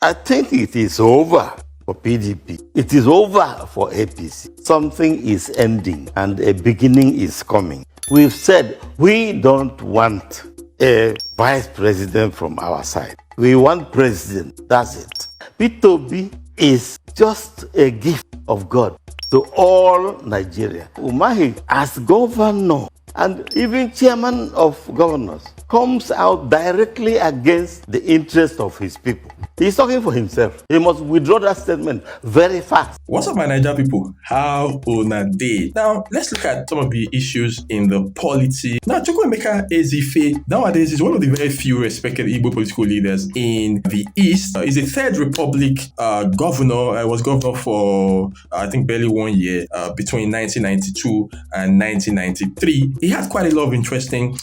I think it is over for PDP. It is over for APC. Something is ending and a beginning is coming. We've said we don't want a vice president from our side. We want president. That's it. Peter Obi is just a gift of God to all Nigeria. Umahi, as governor and even chairman of governors, comes out directly against the interest of his people. He's talking for himself. He must withdraw that statement very fast. What's up, my Naija people? How una dey? Now, let's look at some of the issues in the polity. Now, Chukwuemeka Ezeife nowadays is one of the very few respected Igbo political leaders in the East. He's a Third Republic governor. I was governor for, I think, barely 1 year between 1992 and 1993. He had quite a lot of interesting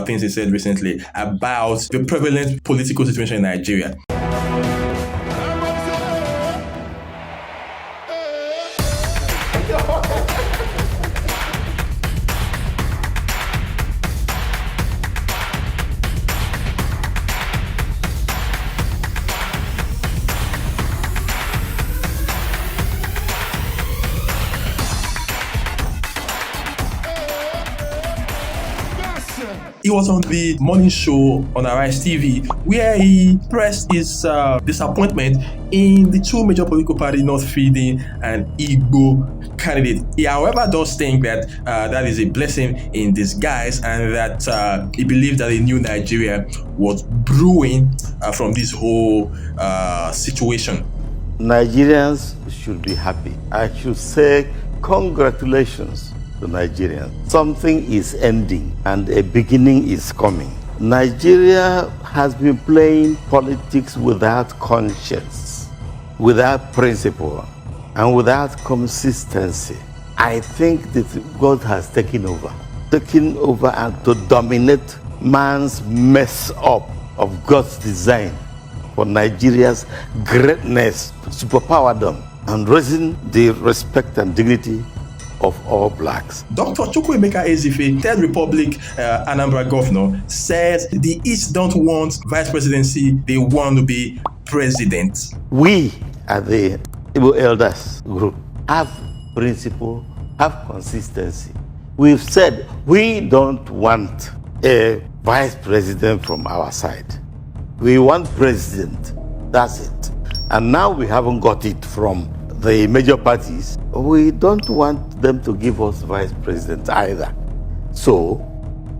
things he said recently about the prevalent political situation in Nigeria. He was on the morning show on Arise TV where he expressed his disappointment in the two major political parties not feeding an Igbo candidate. He, however, does think that that is a blessing in disguise and that he believes that a new Nigeria was brewing from this whole situation. Nigerians should be happy. I should say congratulations to Nigerians. Something is ending and a beginning is coming. Nigeria has been playing politics without conscience, without principle, and without consistency. I think that God has taken over and to dominate man's mess up of God's design for Nigeria's greatness, superpowerdom, and raising the respect and dignity of all blacks. Dr. Chukwuemeka Ezeife, Third Republic Anambra governor, says the East don't want vice presidency, they want to be president. We at the Igbo Elders Group have principle, have consistency. We've said we don't want a vice president from our side. We want president. That's it. And now we haven't got it from the major parties. We don't want them to give us vice president either. So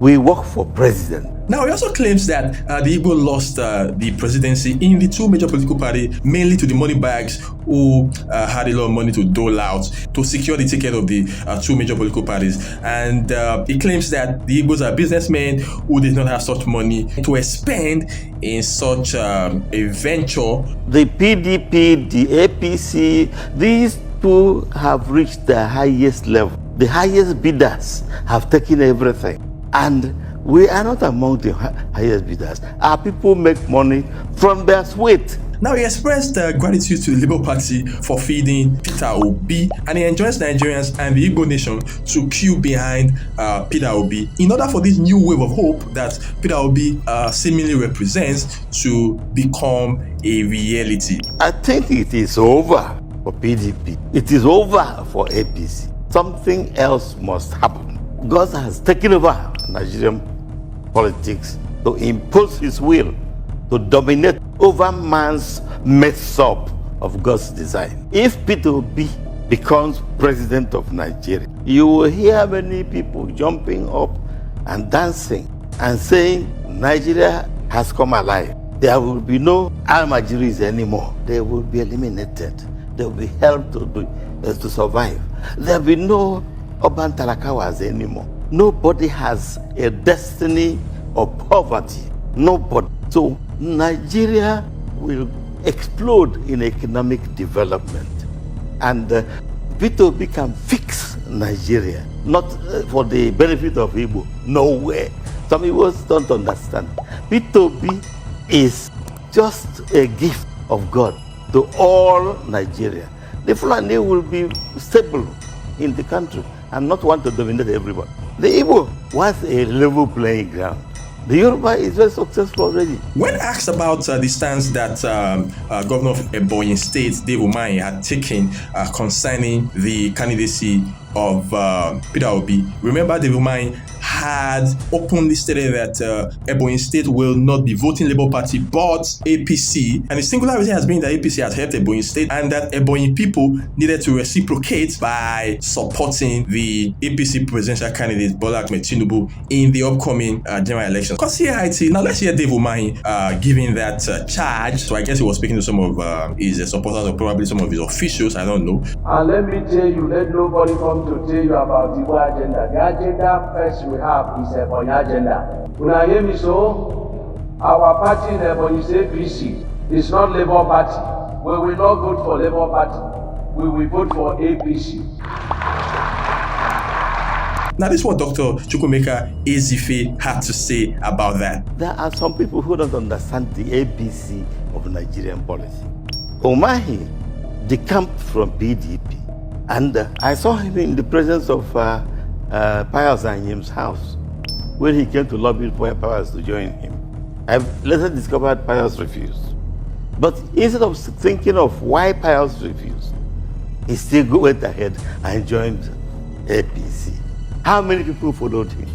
we work for president. Now, he also claims that the Igbo lost the presidency in the two major political parties, mainly to the money bags who had a lot of money to dole out to secure the ticket of the two major political parties. And he claims that the Igbos are businessmen who did not have such money to expend in such a venture. The PDP, the APC, these two have reached the highest level. The highest bidders have taken everything. And we are not among the highest bidders. Our people make money from their sweat. Now, he expressed gratitude to the Labour Party for feeding Peter Obi, and he enjoins Nigerians and the Igbo nation to queue behind Peter Obi in order for this new wave of hope that Peter Obi seemingly represents to become a reality. I think it is over for PDP. It is over for APC. Something else must happen. God has taken over Nigerian politics to impose his will, to dominate over man's mess up of God's design. If Peter Obi becomes president of Nigeria, you will hear many people jumping up and dancing and saying Nigeria has come alive. There will be no Almajiris anymore. They will be eliminated. They will be helped to survive. There will be no urban talakawas anymore. Nobody has a destiny of poverty. Nobody. So Nigeria will explode in economic development. And Peter Obi can fix Nigeria, not for the benefit of Igbo. No way. Some Igbos don't understand. Peter Obi is just a gift of God to all Nigeria. The Fulani will be stable in the country and not want to dominate everybody. The Igbo wants a level playing ground. The Yoruba is very successful already. When asked about the stance that Governor of Ebonyi State, Dave Umahi, had taken concerning the candidacy of Peter Obi, remember Dave Umahi had openly stated that Ebonyi State will not be voting Labour Party but APC, and the singular reason has been that APC has helped Ebonyi State and that Ebonyi people needed to reciprocate by supporting the APC presidential candidate Bola Ahmed Tinubu in the upcoming general election. Now let's hear Dave Umahi giving that charge. So I guess he was speaking to some of his supporters or probably some of his officials, I don't know. And let me tell you, let nobody come to tell you about the Igbo agenda. The agenda first we have is Ebonyi agenda. When I hear me so, our party in Ebonyi is APC. It's not Labour Party. We will not vote for Labour Party. We will vote for APC. Now, this is what Dr. Chukwuemeka Ezeife had to say about that. There are some people who don't understand the ABC of Nigerian policy. Umahi decamped from PDP, and I saw him in the presence of Pius Anyim's house when he came to lobby for Pius to join him. I later discovered Pius refused. But instead of thinking of why Pius refused, he still went ahead and joined APC. How many people followed him?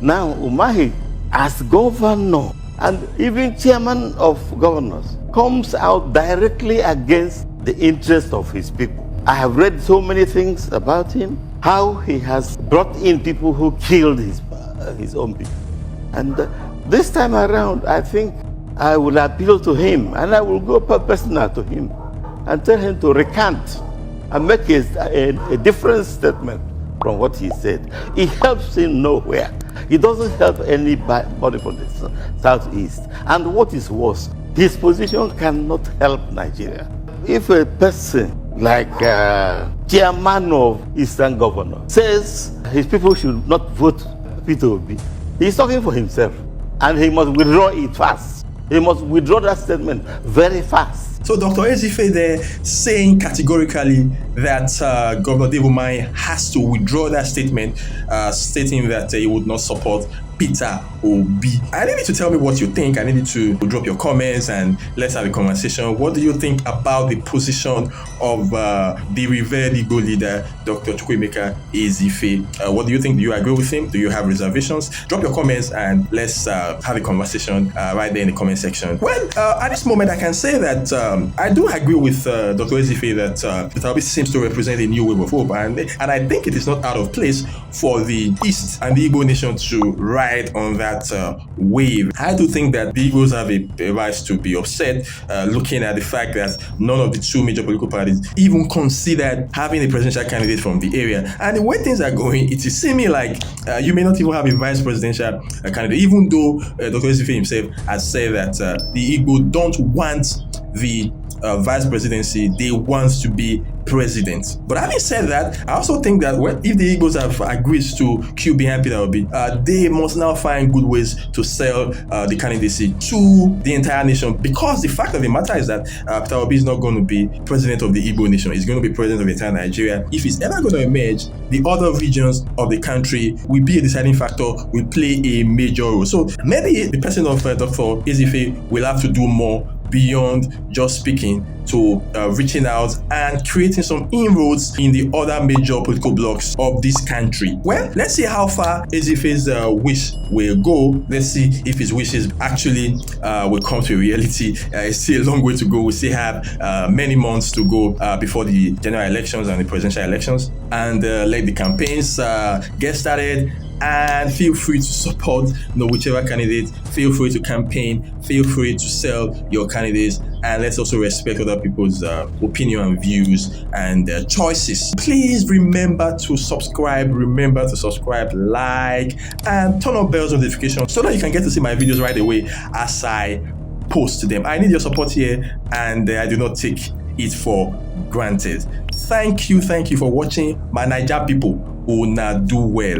Now, Umahi, as governor and even chairman of governors, comes out directly against the interest of his people. I have read so many things about him, how he has brought in people who killed his own people. And this time around, I think I will appeal to him, and I will go personal to him and tell him to recant and make a different statement from what he said. It helps him nowhere. It doesn't help anybody from the southeast. And what is worse, his position cannot help Nigeria. If a person like chairman of Eastern Governor says his people should not vote Peter Obi, he's talking for himself, and he must withdraw it fast. He must withdraw that statement very fast. So Dr. Ezeife there saying categorically that Governor Dave Umahi has to withdraw that statement, stating that he would not support Peter Obi. I need you to tell me what you think. I need you to drop your comments and let's have a conversation. What do you think about the position of the revered Igbo leader, Dr. Chukwuemeka Ezeife? What do you think? Do you agree with him? Do you have reservations? Drop your comments and let's have a conversation right there in the comment section. Well, at this moment, I can say that I do agree with Dr. Ezeife that Peter Obi seems to represent a new wave of hope, and I think it is not out of place for the East and the Igbo nation to ride on that wave. I do think that the Igbos have a right to be upset looking at the fact that none of the two major political parties even considered having a presidential candidate from the area. And the way things are going, it is seeming like you may not even have a vice presidential candidate, even though Dr. Ezeife himself has said that the Igbo don't want the vice presidency, they want to be president. But having said that, I also think that if the Igbos have agreed to queue behind Peter Obi, they must now find good ways to sell the candidacy to the entire nation, because the fact of the matter is that Peter Obi is not going to be president of the Igbo nation. He's going to be president of the entire Nigeria. If he's ever going to emerge, the other regions of the country will be a deciding factor, will play a major role. So maybe the person of Dr. Ezeife will have to do more beyond just speaking to reaching out and creating some inroads in the other major political blocks of this country. Well, let's see how far Ezeife's wish will go. Let's see if his wishes actually will come to reality. It's still a long way to go. We still have many months to go before the general elections and the presidential elections, and let the campaigns get started. And feel free to support whichever candidate. Feel free to campaign. Feel free to sell your candidates. And let's also respect other people's opinion and views and choices. Please remember to subscribe. Remember to subscribe, like, and turn on bells notifications so that you can get to see my videos right away as I post them. I need your support here, and I do not take it for granted. Thank you for watching. My Naija people, una do well.